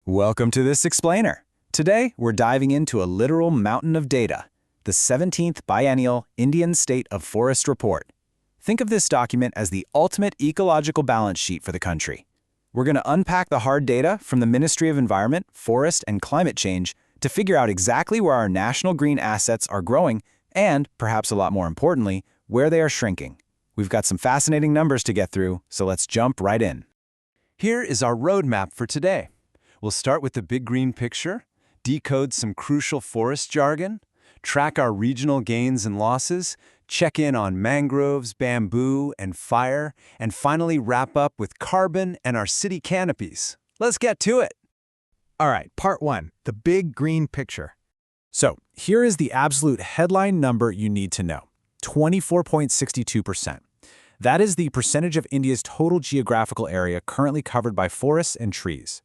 Welcome to this explainer. Today, we're diving into a literal mountain of data, the 17th Biennial Indian State of Forest Report. Think of this document as the ultimate ecological balance sheet for the country. We're going to unpack the hard data from the Ministry of Environment, Forest, and Climate Change to figure out exactly where our national green assets are growing and, perhaps a lot more importantly, where they are shrinking. We've got some fascinating numbers to get through, so let's jump right in. Here is our roadmap for today. We'll start with the big green picture, decode some crucial forest jargon, track our regional gains and losses, check in on mangroves, bamboo, and fire, and finally wrap up with carbon and our city canopies. Let's get to it. All right, part one, the big green picture. So, here is the absolute headline number you need to know, 24.62%. That is the percentage of India's total geographical area currently covered by forests and trees.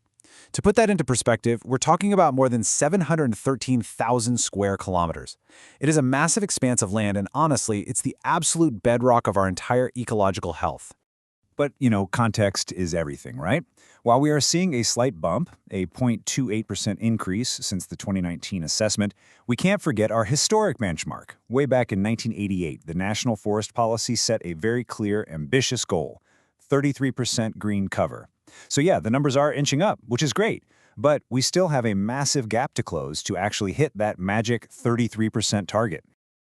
To put that into perspective, we're talking about more than 713,000 square kilometers. It is a massive expanse of land, and honestly, it's the absolute bedrock of our entire ecological health. But, context is everything, right? While we are seeing a slight bump, a 0.28% increase since the 2019 assessment, we can't forget our historic benchmark. Way back in 1988, the National Forest Policy set a very clear, ambitious goal, 33% green cover. So yeah, the numbers are inching up, which is great, but we still have a massive gap to close to actually hit that magic 33% target.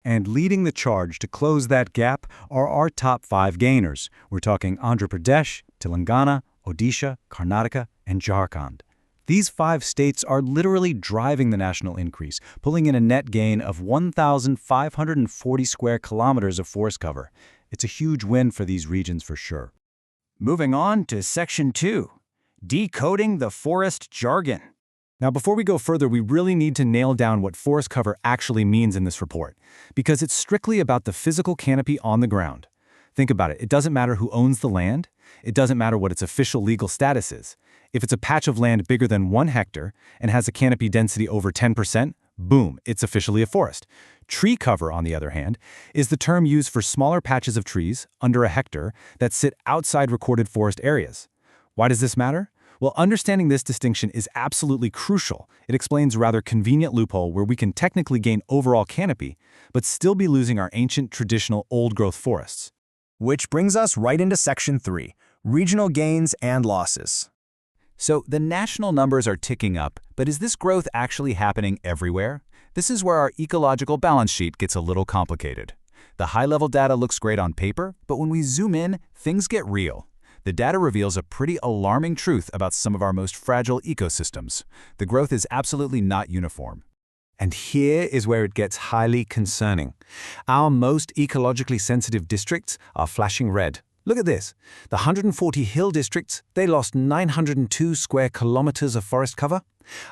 And leading the charge to close that gap are our top 5 gainers. We're talking Andhra Pradesh, Telangana, Odisha, Karnataka, and Jharkhand. These 5 states are literally driving the national increase, pulling in a net gain of 1,540 square kilometers of forest cover. It's a huge win for these regions for sure. Moving on to Section 2, decoding the forest jargon. Now, before we go further, we really need to nail down what forest cover actually means in this report, because it's strictly about the physical canopy on the ground. Think about it. It doesn't matter who owns the land. It doesn't matter what its official legal status is. If it's a patch of land bigger than 1 hectare and has a canopy density over 10%, boom, it's officially a forest. Tree cover, on the other hand, is the term used for smaller patches of trees, under a hectare, that sit outside recorded forest areas. Why does this matter? Well, understanding this distinction is absolutely crucial. It explains a rather convenient loophole where we can technically gain overall canopy, but still be losing our ancient, traditional, old-growth forests. Which brings us right into Section 3, regional gains and losses. So the national numbers are ticking up, but is this growth actually happening everywhere? This is where our ecological balance sheet gets a little complicated. The high-level data looks great on paper, but when we zoom in, things get real. The data reveals a pretty alarming truth about some of our most fragile ecosystems. The growth is absolutely not uniform. And here is where it gets highly concerning. Our most ecologically sensitive districts are flashing red. Look at this. The 140 hill districts, they lost 902 square kilometers of forest cover.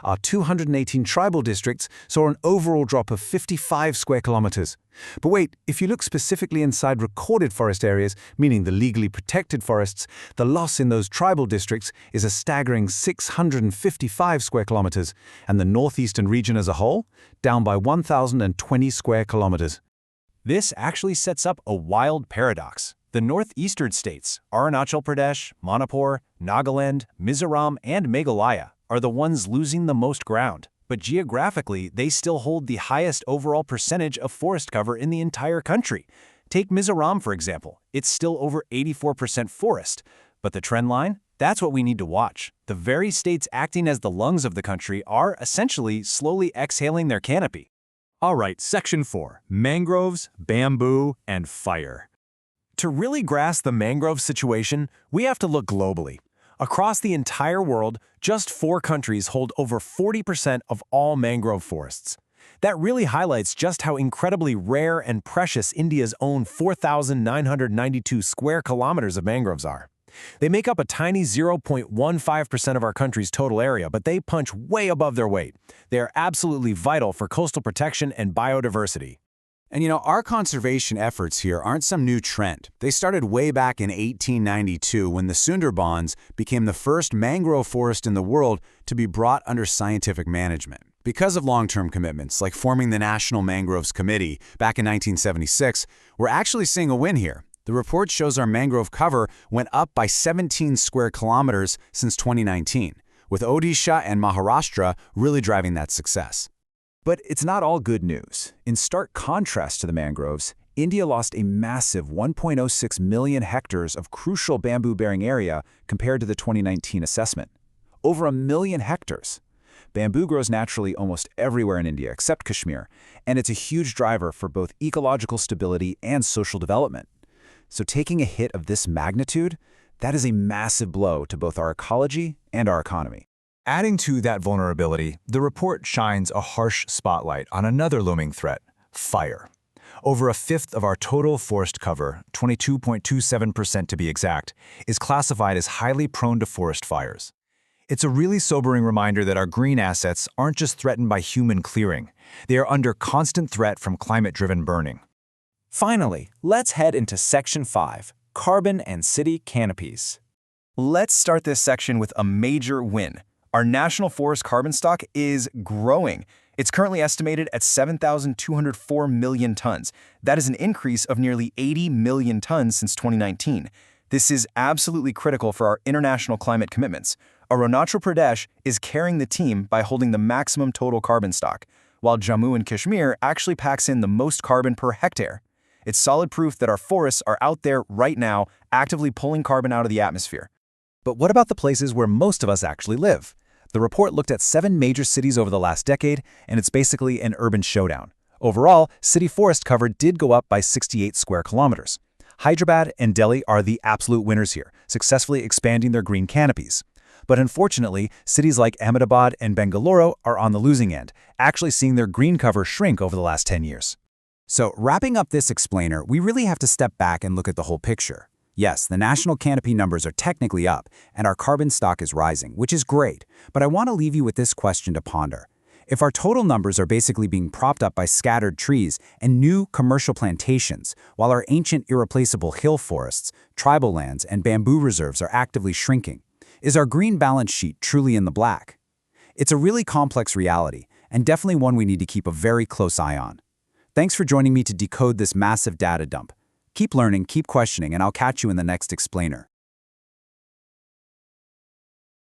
Our 218 tribal districts saw an overall drop of 55 square kilometers. But wait, if you look specifically inside recorded forest areas, meaning the legally protected forests, the loss in those tribal districts is a staggering 655 square kilometers, and the northeastern region as a whole, down by 1,020 square kilometers. This actually sets up a wild paradox. The northeastern states, Arunachal Pradesh, Manipur, Nagaland, Mizoram, and Meghalaya, are the ones losing the most ground. But geographically, they still hold the highest overall percentage of forest cover in the entire country. Take Mizoram, for example. It's still over 84% forest. But the trend line? That's what we need to watch. The very states acting as the lungs of the country are essentially slowly exhaling their canopy. All right, Section 4, mangroves, bamboo, and fire. To really grasp the mangrove situation, we have to look globally. Across the entire world, just 4 countries hold over 40% of all mangrove forests. That really highlights just how incredibly rare and precious India's own 4,992 square kilometers of mangroves are. They make up a tiny 0.15% of our country's total area, but they punch way above their weight. They are absolutely vital for coastal protection and biodiversity. And our conservation efforts here aren't some new trend. They started way back in 1892 when the Sundarbans became the first mangrove forest in the world to be brought under scientific management. Because of long-term commitments, like forming the National Mangroves Committee back in 1976, we're actually seeing a win here. The report shows our mangrove cover went up by 17 square kilometers since 2019, with Odisha and Maharashtra really driving that success. But it's not all good news. In stark contrast to the mangroves, India lost a massive 1.06 million hectares of crucial bamboo-bearing area compared to the 2019 assessment. Over 1 million hectares. Bamboo grows naturally almost everywhere in India except Kashmir, and it's a huge driver for both ecological stability and social development. So taking a hit of this magnitude, that is a massive blow to both our ecology and our economy. Adding to that vulnerability, the report shines a harsh spotlight on another looming threat: fire. Over a fifth of our total forest cover, 22.27% to be exact, is classified as highly prone to forest fires. It's a really sobering reminder that our green assets aren't just threatened by human clearing. They are under constant threat from climate-driven burning. Finally, let's head into Section 5, Carbon and City Canopies. Let's start this section with a major win. Our national forest carbon stock is growing. It's currently estimated at 7,204 million tons. That is an increase of nearly 80 million tons since 2019. This is absolutely critical for our international climate commitments. Arunachal Pradesh is carrying the team by holding the maximum total carbon stock, while Jammu and Kashmir actually packs in the most carbon per hectare. It's solid proof that our forests are out there right now, actively pulling carbon out of the atmosphere. But what about the places where most of us actually live? The report looked at 7 major cities over the last decade, and it's basically an urban showdown. Overall, city forest cover did go up by 68 square kilometers. Hyderabad and Delhi are the absolute winners here, successfully expanding their green canopies. But unfortunately, cities like Ahmedabad and Bengaluru are on the losing end, actually seeing their green cover shrink over the last 10 years. So, wrapping up this explainer, we really have to step back and look at the whole picture. Yes, the national canopy numbers are technically up, and our carbon stock is rising, which is great. But I want to leave you with this question to ponder. If our total numbers are basically being propped up by scattered trees and new commercial plantations, while our ancient irreplaceable hill forests, tribal lands, and bamboo reserves are actively shrinking, is our green balance sheet truly in the black? It's a really complex reality, and definitely one we need to keep a very close eye on. Thanks for joining me to decode this massive data dump. Keep learning, keep questioning, and I'll catch you in the next explainer.